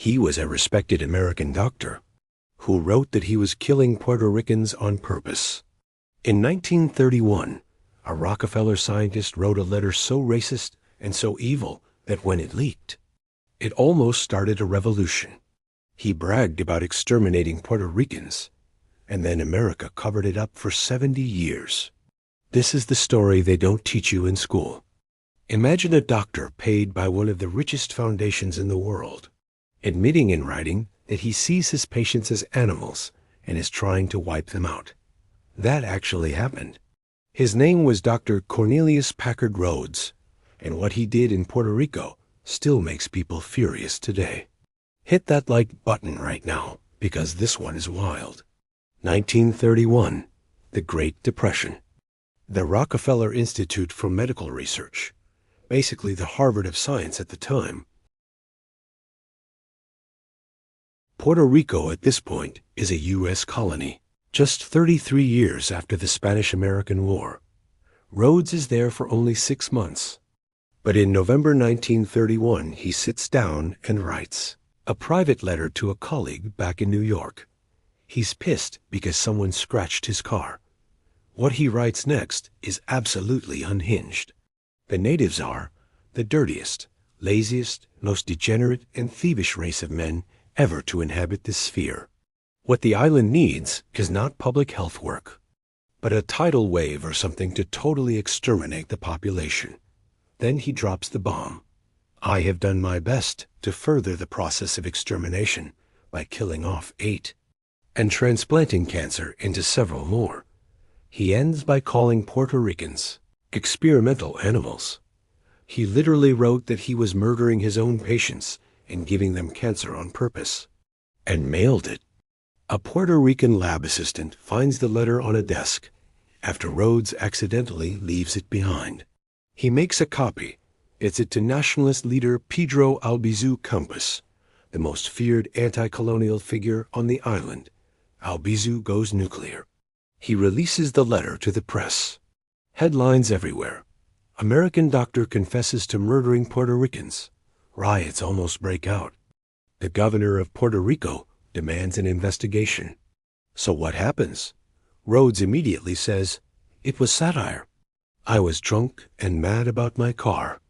He was a respected American doctor who wrote that he was killing Puerto Ricans on purpose. In 1931, a Rockefeller scientist wrote a letter so racist and so evil that when it leaked, it almost started a revolution. He bragged about exterminating Puerto Ricans, and then America covered it up for 70 years. This is the story they don't teach you in school. Imagine a doctor paid by one of the richest foundations in the world, admitting in writing that he sees his patients as animals and is trying to wipe them out. That actually happened. His name was Dr. Cornelius Rhoads, and what he did in Puerto Rico still makes people furious today. Hit that like button right now, because this one is wild. 1931, the Great Depression. The Rockefeller Institute for Medical Research, basically the Harvard of science at the time. Puerto Rico at this point is a U.S. colony. Just 33 years after the Spanish-American War. Rhoads is there for only 6 months. But in November 1931, he sits down and writes a private letter to a colleague back in New York. He's pissed because someone scratched his car. What he writes next is absolutely unhinged. The natives are the dirtiest, laziest, most degenerate and thievish race of men ever to inhabit this sphere. What the island needs is not public health work, but a tidal wave or something to totally exterminate the population. Then he drops the bomb. I have done my best to further the process of extermination by killing off 8 and transplanting cancer into several more. He ends by calling Puerto Ricans experimental animals. He literally wrote that he was murdering his own patients and giving them cancer on purpose, and mailed it. A Puerto Rican lab assistant finds the letter on a desk after Rhoads accidentally leaves it behind. He makes a copy, gets it to nationalist leader Pedro Albizu Campos, the most feared anti-colonial figure on the island. Albizu goes nuclear. He releases the letter to the press. Headlines everywhere. American doctor confesses to murdering Puerto Ricans. Riots almost break out. The governor of Puerto Rico demands an investigation. So what happens? Rhoads immediately says, "It was satire. I was drunk and mad about my car."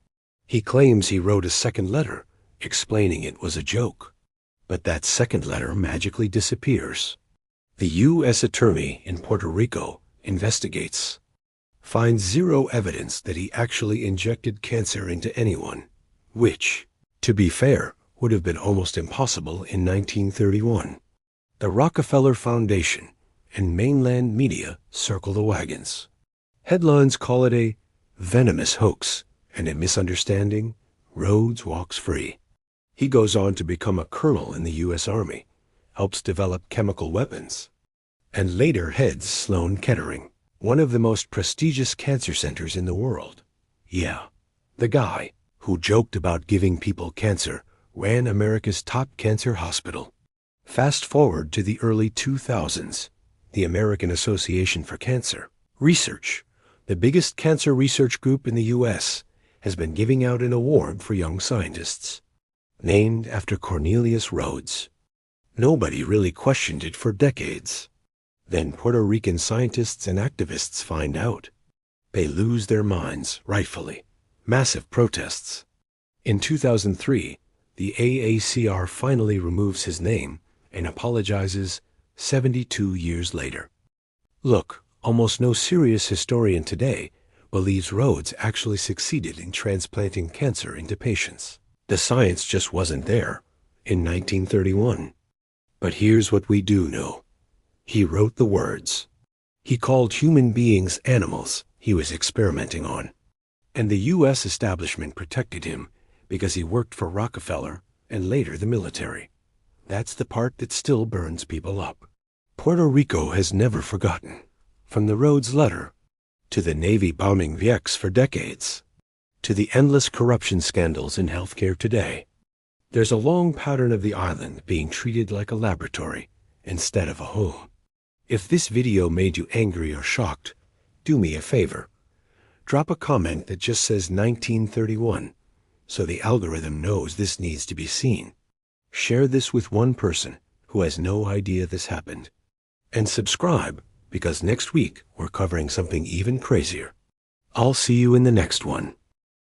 He claims he wrote a second letter, explaining it was a joke. But that second letter magically disappears. The U.S. attorney in Puerto Rico investigates, finds zero evidence that he actually injected cancer into anyone, which, to be fair, would have been almost impossible in 1931. The Rockefeller Foundation and mainland media circle the wagons. Headlines call it a venomous hoax and a misunderstanding. Rhoads walks free. He goes on to become a colonel in the U.S. Army, helps develop chemical weapons, and later heads Sloan Kettering, one of the most prestigious cancer centers in the world. Yeah, the guy who joked about giving people cancer ran America's top cancer hospital. Fast forward to the early 2000s, the American Association for Cancer Research, the biggest cancer research group in the U.S., has been giving out an award for young scientists, named after Cornelius Rhoads. Nobody really questioned it for decades. Then Puerto Rican scientists and activists find out. They lose their minds, rightfully. Massive protests. In 2003, the AACR finally removes his name and apologizes 72 years later. Look, almost no serious historian today believes Rhoads actually succeeded in transplanting cancer into patients. The science just wasn't there in 1931. But here's what we do know. He wrote the words. He called human beings animals he was experimenting on. And the U.S. establishment protected him because he worked for Rockefeller and later the military. That's the part that still burns people up. Puerto Rico has never forgotten. From the Rhoads letter, to the Navy bombing Vieques for decades, to the endless corruption scandals in healthcare today. There's a long pattern of the island being treated like a laboratory instead of a home. If this video made you angry or shocked, do me a favor. Drop a comment that just says 1931, so the algorithm knows this needs to be seen. Share this with one person who has no idea this happened. And subscribe, because next week we're covering something even crazier. I'll see you in the next one.